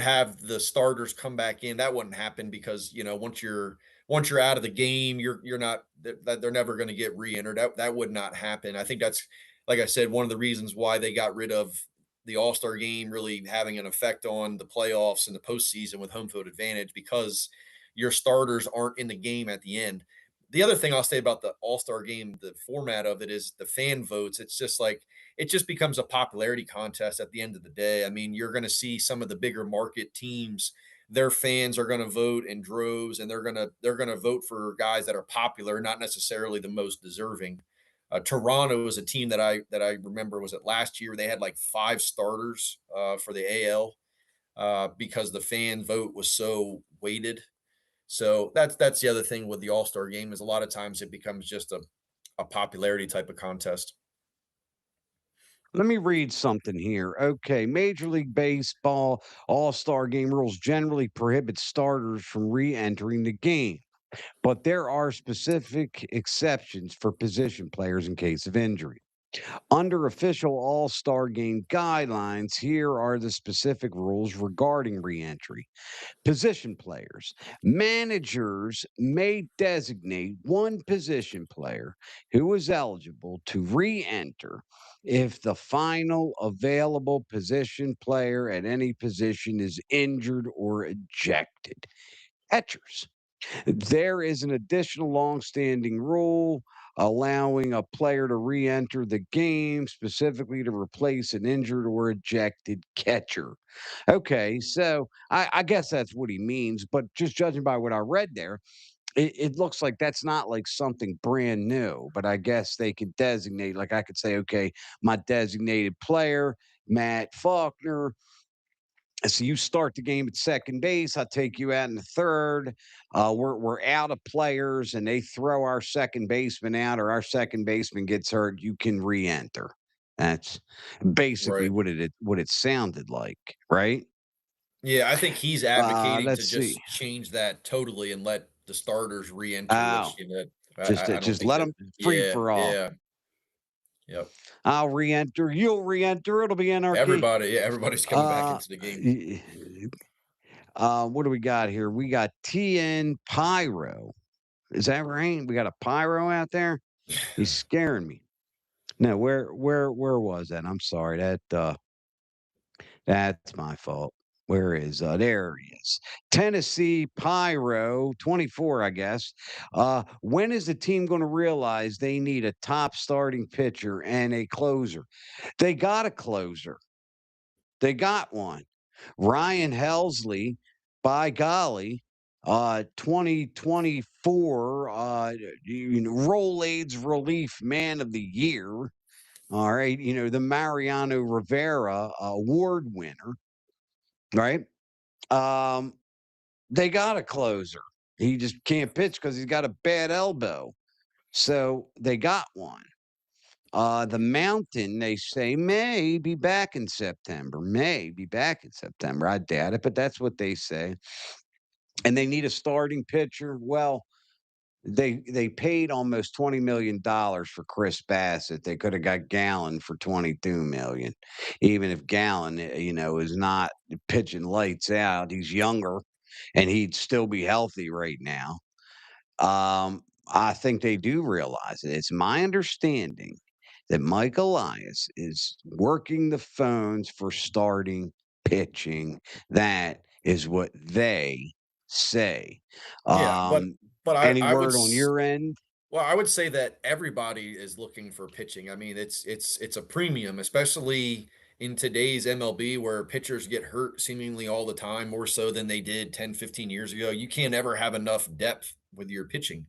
have the starters come back in. That wouldn't happen because, once you're out of the game, you're not that they're never going to get re-entered. That would not happen. I think that's, like I said, one of the reasons why they got rid of the All-Star game really having an effect on the playoffs and the postseason with home field advantage because your starters aren't in the game at the end. The other thing I'll say about the All-Star game, the format of it is the fan votes. It's just like it just becomes a popularity contest at the end of the day. I mean, you're going to see some of the bigger market teams, their fans are going to vote in droves and they're going to vote for guys that are popular, not necessarily the most deserving. Toronto is a team that I remember was it last year they had like 5 starters for the AL because the fan vote was so weighted, so that's the other thing with the All-Star game is a lot of times it becomes just a popularity type of contest. Let me read something here. Okay, Major League Baseball All-Star Game rules generally prohibit starters from re-entering the game, but there are specific exceptions for position players in case of injury. Under official All-Star Game guidelines, here are the specific rules regarding re-entry. Position players. Managers may designate one position player who is eligible to re enter if the final available position player at any position is injured or ejected. Catchers. There is an additional long-standing rule allowing a player to re-enter the game specifically to replace an injured or ejected catcher. Okay, so I guess that's what he means, but just judging by what I read there, it looks like that's not like something brand new. But I guess they could designate, like I could say, okay, my designated player, Matt Faulkner, so you start the game at second base. I take you out in the third. We're out of players, and they throw our second baseman out, or our second baseman gets hurt. You can re-enter. That's basically Right. what it sounded like, right? Yeah, I think he's advocating to Let's see. just change that totally and let the starters re-enter, Oh, which, I don't just think let that. them free Yeah, for all. yeah, yep. I'll re-enter. You'll re-enter. It'll be anarchy. Everybody's coming back Uh, into the game. y- what do we got here? We got TN Pyro. Is that right? We got a pyro out there? He's scaring me. No, where was that? I'm sorry. That's my fault. Where is there he is. Tennessee Pyro 24, I guess. When is the team going to realize they need a top starting pitcher and a closer? They got a closer. They got one. Ryan Helsley, by golly, 2024 Roll AIDS Relief Man of the Year. All right, the Mariano Rivera award winner, right? Um, they got a closer. He just can't pitch because he's got a bad elbow. So they got one. The Mountain, they say, may be back in September. May be back in September. I doubt it, but that's what they say. And they need a starting pitcher. Well, they paid almost $20 million for Chris Bassett. They could have got Gallen for 22 million. Even if Gallen, is not pitching lights out, he's younger and he'd still be healthy right now. I think they do realize it. It's my understanding that Mike Elias is working the phones for starting pitching. That is what they say. Yeah, but Um, but any I would word on your end? well, I would say that everybody is looking for pitching. I mean, it's a premium, especially in today's MLB where pitchers get hurt seemingly all the time, more so than they did 10, 15 years ago. You can't ever have enough depth with your pitching.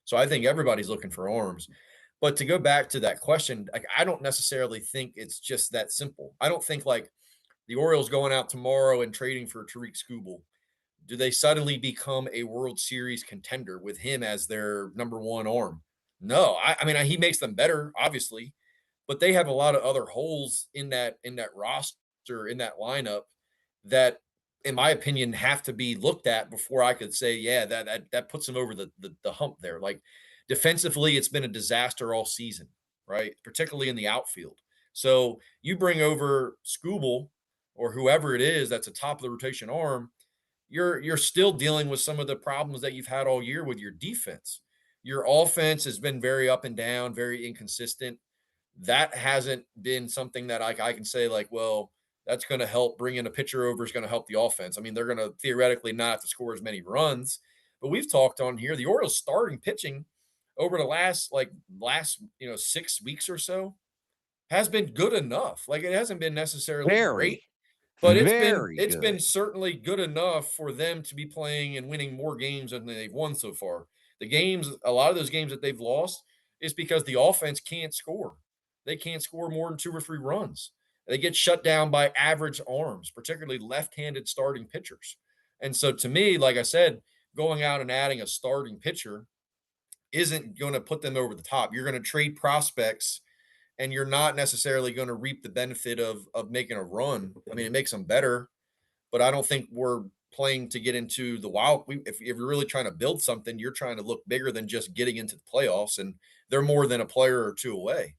So I think everybody's looking for arms. But to go back to that question, like I don't necessarily think it's just that simple. I don't think like the Orioles going out tomorrow and trading for Tariq Skubal, do they suddenly become a World Series contender with him as their number one arm? No, I mean he makes them better, obviously, but they have a lot of other holes in that roster in that lineup that, in my opinion, have to be looked at before I could say, yeah, that puts them over the hump there. Like defensively, it's been a disaster all season, right? Particularly in the outfield. So you bring over Scooble or whoever it is that's a top of the rotation arm, you're still dealing with some of the problems that you've had all year with your defense. Your offense has been very up and down, very inconsistent. That hasn't been something that I can say like, well, that's going to help. Bringing a pitcher over is going to help the offense. I mean, they're going to theoretically not have to score as many runs, but we've talked on here the Orioles starting pitching over the last 6 weeks or so has been good enough. Like it hasn't been necessarily great, Very, but very it's been good. certainly good enough for them to be playing and winning more games than they've won so far. The games, a lot of those games that they've lost is because the offense can't score. They can't score more than 2 or 3 runs. They get shut down by average arms, particularly left-handed starting pitchers. And so to me, like I said, going out and adding a starting pitcher isn't going to put them over the top. You're going to trade prospects and you're not necessarily going to reap the benefit of making a run. I mean, it makes them better, but I don't think we're playing to get into the wild. If you're really trying to build something, you're trying to look bigger than just getting into the playoffs, and they're more than a player or two away.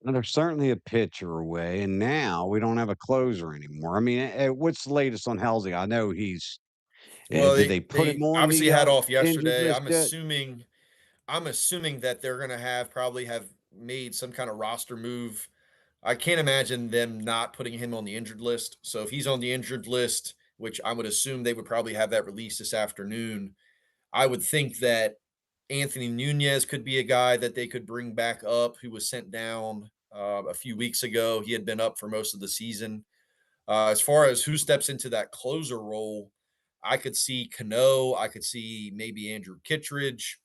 And they're certainly a pitcher away, and now we don't have a closer anymore. I mean, what's the latest on Halsey? I know he's Well, did they put him they on obviously the, had off injured yesterday. list yet? I'm assuming that they're going to probably have made some kind of roster move. I can't imagine them not putting him on the injured list. So if he's on the injured list, which I would assume they would probably have that released this afternoon, I would think that Anthony Nunez could be a guy that they could bring back up who was sent down a few weeks ago. He had been up for most of the season. As far as who steps into that closer role, I could see Cano. I could see maybe Andrew Kittredge.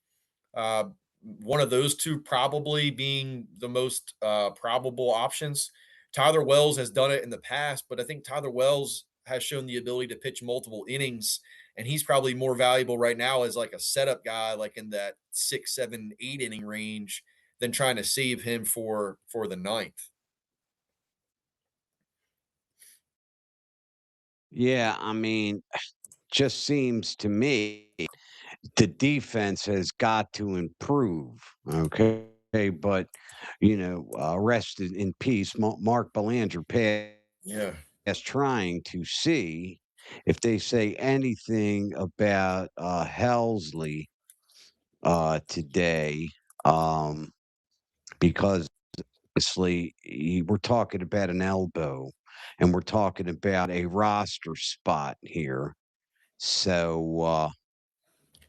Uh, One of those two probably being the most probable options. Tyler Wells has done it in the past, but I think Tyler Wells has shown the ability to pitch multiple innings, and he's probably more valuable right now as like a setup guy, like in that 6, 7, 8 inning range, than trying to save him for the ninth. Yeah, I mean, just seems to me the defense has got to improve. Okay, but rest in peace. Mark Belanger Yeah. passed, trying to see if they say anything about Helsley today, um, because obviously we're talking about an elbow, and we're talking about a roster spot here. So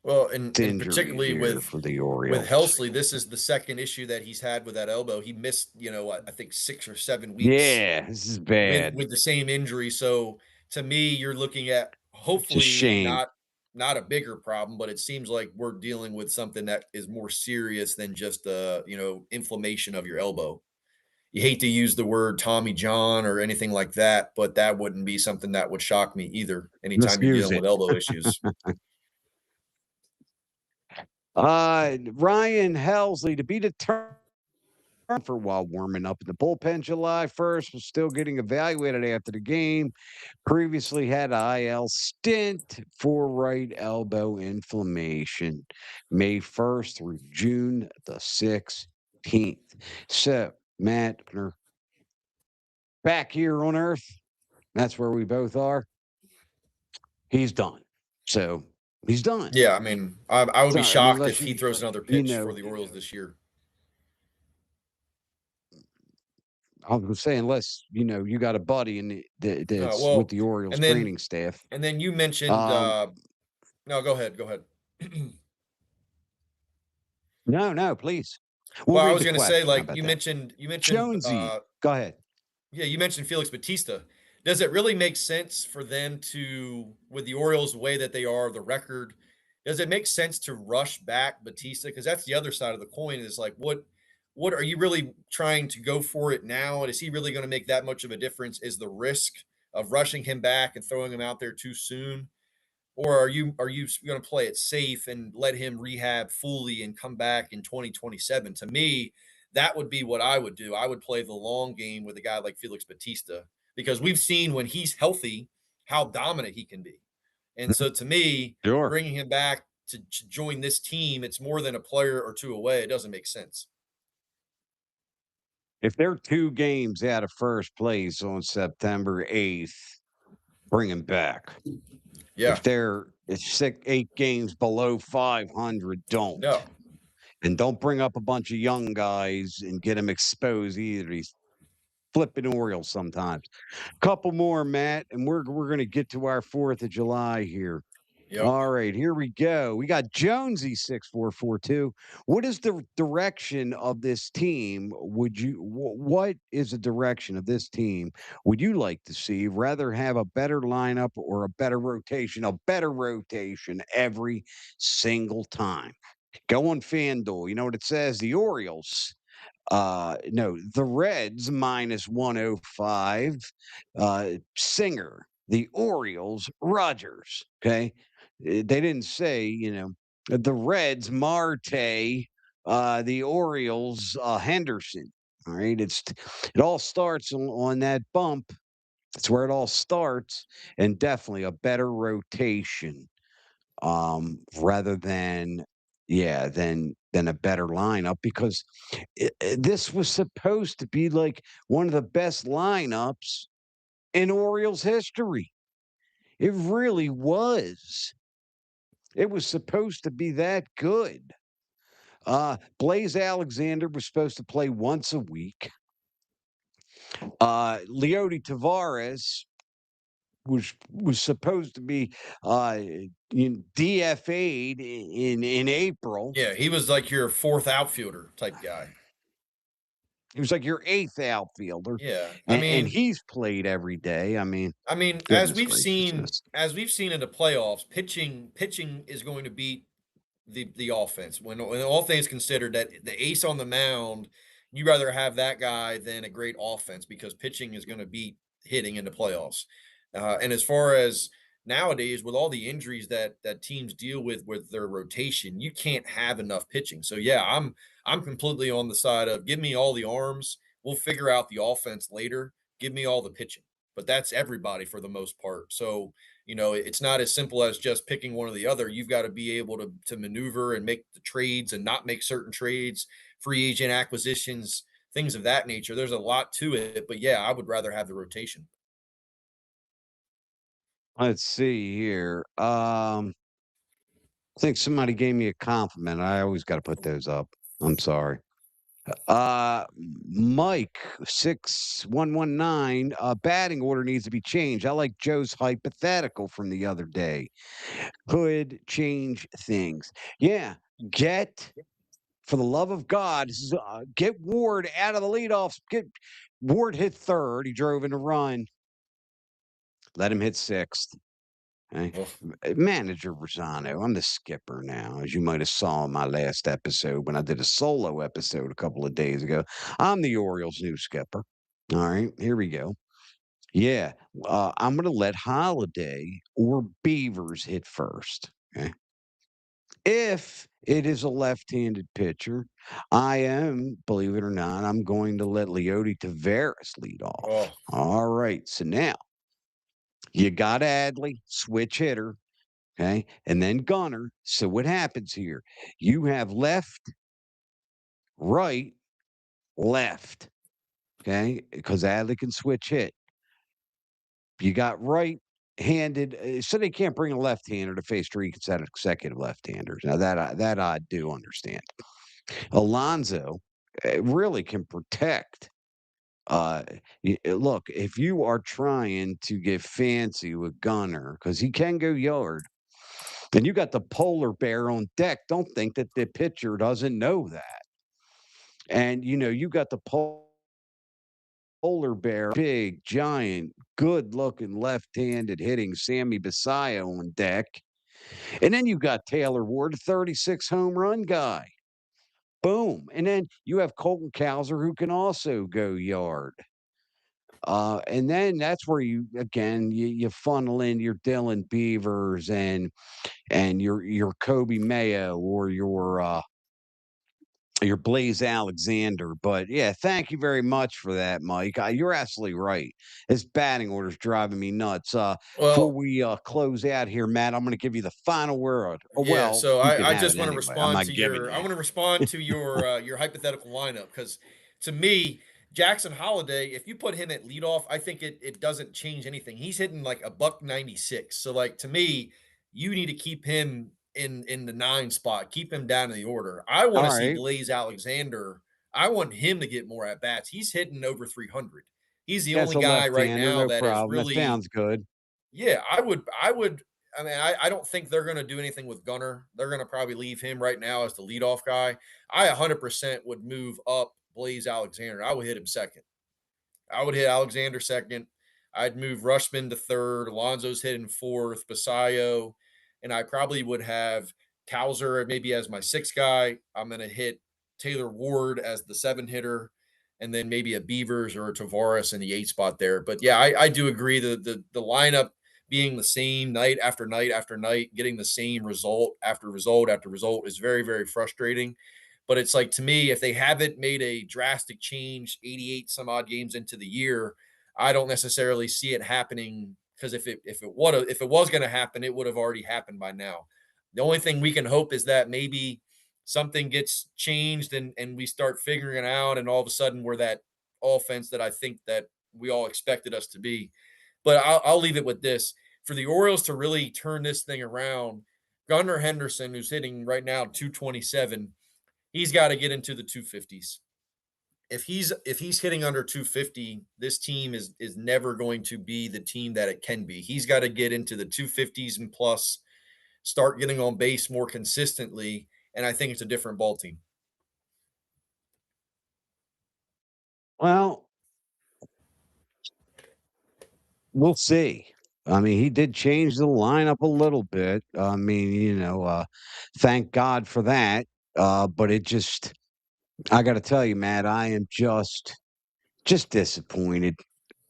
Well, it's and injuries particularly here for the with Orioles. Helsley, this is the second issue that he's had with that elbow. He missed, I think 6 or 7 weeks Yeah, this is bad. with the same injury. So to me, you're looking at It's a hopefully shame. not a bigger problem, but it seems like we're dealing with something that is more serious than just inflammation of your elbow. You hate to use the word Tommy John or anything like that, but that wouldn't be something that would shock me either Let's anytime you're use dealing it. with elbow issues. Ryan Helsley to be determined for while warming up in the bullpen July 1st, was still getting evaluated after the game. Previously had an IL stint for right elbow inflammation, May 1st through June the 16th. So, Matt, we're back here on Earth. That's where we both are. He's done. So, he's done. Yeah, I mean, I would be Sorry. I mean, shocked unless if he throws another you pitch for know, the Orioles this year. I was saying, unless you got a buddy that's with Well, the Orioles and then training staff. and then you mentioned Um, no, go ahead, go ahead. no, no, please. We'll Well, I read was the gonna say, question. How like, about you that? mentioned you mentioned, Jonesy, go ahead. yeah, you mentioned Felix Batista. Does it really make sense for them to, with the Orioles the way that they are, the record, does it make sense to rush back Batista? Because that's the other side of the coin is like, what are you really trying to go for it now? And is he really going to make that much of a difference? Is the risk of rushing him back and throwing him out there too soon? Or are you going to play it safe and let him rehab fully and come back in 2027? To me, that would be what I would do. I would play the long game with a guy like Felix Batista because we've seen when he's healthy how dominant he can be. And so to me, Sure. bringing him back to join this team, it's more than a player or two away. It doesn't make sense. If they're 2 games out of first place on September 8th, bring him back. Yeah. If they're it's 6 8 games below 500, don't. No. And don't bring up a bunch of young guys and get them exposed either. These flipping Orioles sometimes. Couple more, Matt, and we're gonna get to our 4th of July here. Yep. All right, here we go. We got Jonesy 6442. What is the direction of this team? What is the direction of this team would you like to see? Rather have a better lineup or a better rotation? A better rotation every single time. Go on FanDuel. You know what it says? The Orioles no, the Reds minus 105. Singer, the Orioles, Rogers. Okay. They didn't say, the Reds, Marte, the Orioles, Henderson. All right. It all starts on that bump. That's where it all starts. And definitely a better rotation rather than than a better lineup because this was supposed to be like one of the best lineups in Orioles history. It really was. It was supposed to be that good. Blaze Alexander was supposed to play once a week. Leody Tavares was supposed to be DFA'd in April. Yeah. He was like your fourth outfielder type guy. He was like your 8th outfielder, Yeah. and he's played every day. I mean, I mean, goodness graciousness. as we've seen in the playoffs, pitching is going to beat the offense. When all things considered, that the ace on the mound, you rather have that guy than a great offense because pitching is going to beat hitting in the playoffs. And as far as nowadays, with all the injuries that teams deal with their rotation, you can't have enough pitching. So yeah, I'm completely on the side of give me all the arms. We'll figure out the offense later. Give me all the pitching. But that's everybody for the most part. So it's not as simple as just picking one or the other. You've got to be able to maneuver and make the trades and not make certain trades, free agent acquisitions, things of that nature. There's a lot to it, but yeah, I would rather have the rotation. Let's see here. I think somebody gave me a compliment. I always got to put those up. I'm sorry. Mike 6119. Batting order needs to be changed. I like Joe's hypothetical from the other day. Could change things. Yeah, get for the love of God, get Ward out of the leadoff. Get Ward hit third. He drove in a run. Let him hit sixth. Okay. Ugh. Manager Rossano. I'm the skipper now, as you might have saw in my last episode when I did a solo episode a couple of days ago. I'm the Orioles' new skipper. All right, here we go. Yeah, I'm going to let Holiday or Beavers hit first. Okay. If it is a left-handed pitcher, I am, believe it or not, I'm going to let Leody Taveras lead off. Oh, All right. So now you got Adley, switch hitter. Okay. And then Gunner. So what happens here? You have left, right, left. Okay. Because Adley can switch hit. You got right handed. So they can't bring a left hander to face three consecutive left handers. Now that I do understand. Alonso really can protect. Look, if you are trying to get fancy with Gunner, because he can go yard, and you got the polar bear on deck, don't think that the pitcher doesn't know that. And, you got the polar bear, big, giant, good-looking left-handed hitting Sammy Basayo on deck. And then you got Taylor Ward, 36 home run guy. Boom. And then you have Colton Cowser who can also go yard. And then that's where you funnel in your Dylan Beavers and your Kobe Mayo or your Blaze Alexander. But yeah, thank you very much for that, Mike. You're absolutely right. This batting order's driving me nuts. Before Well, we close out here, Matt, I'm going to give you the final word. yeah, Well, so you can I have just it wanna anyway. I'm respond not to giving your I you. wanna respond to your hypothetical lineup because to me, Jackson Holliday, if you put him at leadoff, I think it doesn't change anything. He's hitting like a buck 96. So, like, to me, you need to keep him in the 9 spot, keep him down in the order. I wanna All see right. Blaze Alexander. I want him to get more at bats. He's hitting over 300. He's the That's only a guy right left-hander, now no that is problem. That really. sounds good. Yeah, I mean, I don't think they're gonna do anything with Gunner. They're gonna probably leave him right now as the leadoff guy. I 100% would move up Blaze Alexander. I would hit him second. I would hit Alexander second. I'd move Rushman to third. Alonso's hitting fourth. Basayo, and I probably would have Cowser maybe as my sixth guy. I'm gonna hit Taylor Ward as the seven hitter, and then maybe a Beavers or a Tavares in the eight spot there. But yeah, I do agree the lineup being the same night after night after night, getting the same result after result after result is very very frustrating. But it's like to me, if they haven't made a drastic change 88 some odd games into the year, I don't necessarily see it happening because if it was going to happen, it would have already happened by now. The only thing we can hope is that maybe something gets changed and we start figuring it out, and all of a sudden we're that offense that I think that we all expected us to be. But I'll leave it with this: for the Orioles to really turn this thing around, Gunnar Henderson, who's hitting right now 227, he's got to get into the 250s. If he's hitting under 250, this team is never going to be the team that it can be. He's got to get into the 250s and plus, start getting on base more consistently, and I think it's a different ball team. Well, we'll see. I mean, he did change the lineup a little bit. I mean, thank God for that. But I got to tell you, Matt, I am just disappointed.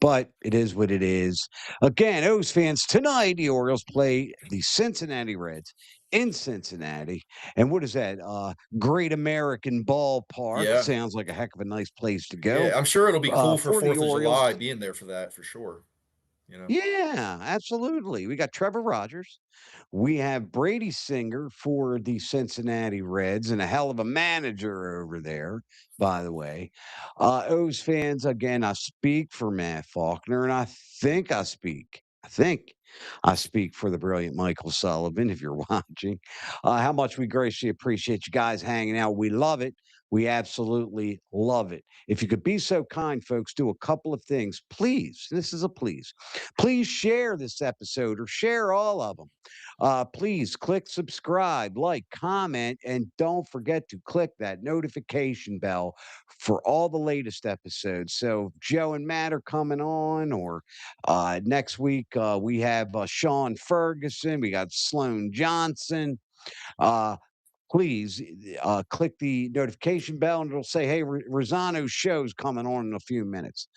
But it is what it is. Again, O's fans, tonight the Orioles play the Cincinnati Reds in Cincinnati. And what is that? Great American Ballpark. Yeah, Sounds like a heck of a nice place to go. yeah, I'm sure it'll be cool for For the 4th of July Orioles, being there for that for sure. You know, yeah, absolutely. We got Trevor Rogers. We have Brady Singer for the Cincinnati Reds, and a hell of a manager over there, by the way. O's fans, again, I speak for Matt Faulkner, and I think I speak for the brilliant Michael Sullivan, if you're watching. How much we graciously appreciate you guys hanging out. We love it. We absolutely love it. If you could be so kind, folks, do a couple of things. Please, this is a please. Please share this episode or share all of them. Please click subscribe, like, comment, and don't forget to click that notification bell for all the latest episodes. So, Joe and Matt are coming on, or next week we have Sean Ferguson, we got Sloan Johnson. Uh, Please click the notification bell and it'll say, "Hey, Rossano's show's coming on in a few minutes."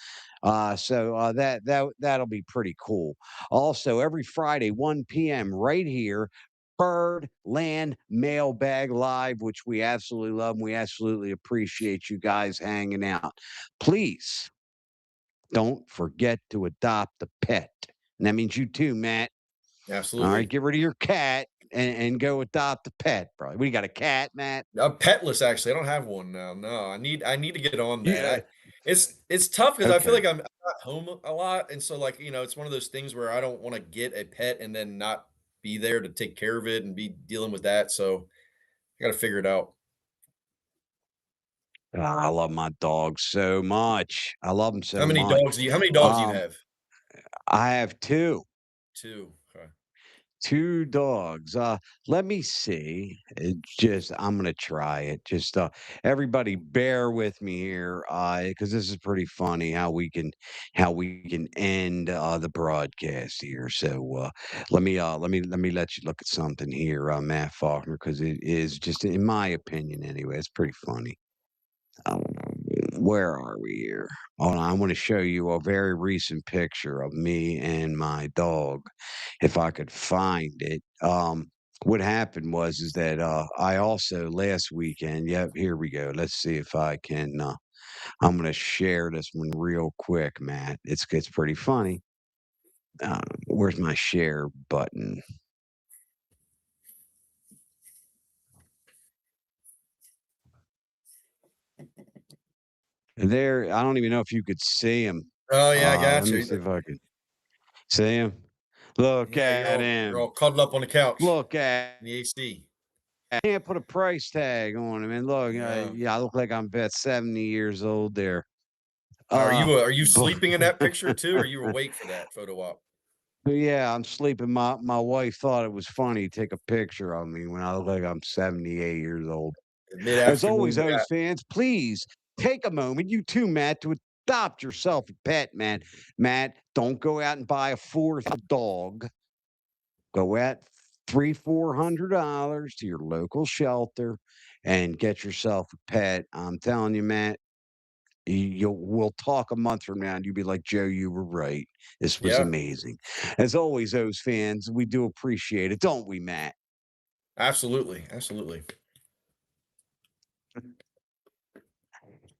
That'll be pretty cool. Also, every Friday, 1 p.m. right here, Birdland Mailbag Live, which we absolutely love and we absolutely appreciate you guys hanging out. Please don't forget to adopt a pet. And that means you too, Matt. All right, absolutely. get rid of your cat and go adopt a pet, bro. We got a cat, Matt. I'm petless, actually. I don't have one now. No, I need to get on that. Yeah. It's tough because I feel Okay. like I'm not home a lot, and so like it's one of those things where I don't want to get a pet and then not be there to take care of it and be dealing with that. So I got to figure it out. I love my dogs so much. I love them How so many dogs much. do you? How many dogs do you Um, have? I have 2. Two. Okay. 2 dogs. Let me see. It just I'm gonna try it. Just everybody bear with me here, because this is pretty funny how we can end the broadcast here. So let me let you look at something here, Matt Faulkner, because it is just in my opinion anyway, it's pretty funny. Um, where are we here? Hold on, I want to show you a very recent picture of me and my dog, if I could find it. What happened was is that I also last weekend. Yep, here we go. Let's see if I can. I'm gonna share this one real quick, Matt. It's pretty funny. Where's my share button? There, I don't even know if you could see him. Oh, yeah, I Let got me you. see if I can see him. Look Yeah, at you're him. all cuddled up on the couch Look at in the AC. can't put a price tag on him. And look, Yeah. yeah, I look like I'm about 70 years old there. Are you But sleeping in that picture too, or are you awake for that photo op? but yeah, I'm sleeping. My wife thought it was funny to take a picture of me when I look like I'm 78 years old. As always, Mid-afternoon those nap. fans, please take a moment, you too, Matt, to adopt yourself a pet, man. Matt, don't go out and buy a fourth dog. Go at $300-400 to your local shelter and get yourself a pet. I'm telling you, Matt, we'll talk a month from now and you'll be like, Joe, you were right. This was Yeah, amazing. As always, those fans, we do appreciate it, don't we, Matt? absolutely, absolutely.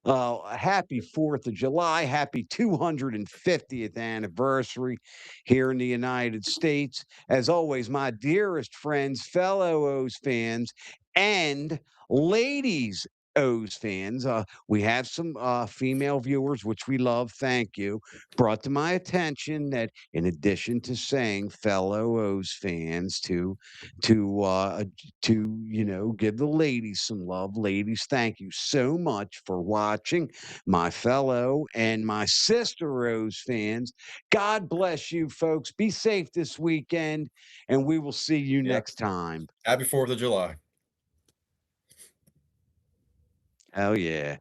Happy 4th of July. Happy 250th anniversary here in the United States. As always, my dearest friends, fellow O's fans, and ladies O's fans. We have some female viewers, which we love. Thank you. Brought to my attention that in addition to saying fellow O's fans to give the ladies some love. Ladies, thank you so much for watching. My fellow and my sister Rose fans, God bless you folks. Be safe this weekend, and we will see you next Yes. time. Happy 4th of July. Hell yeah.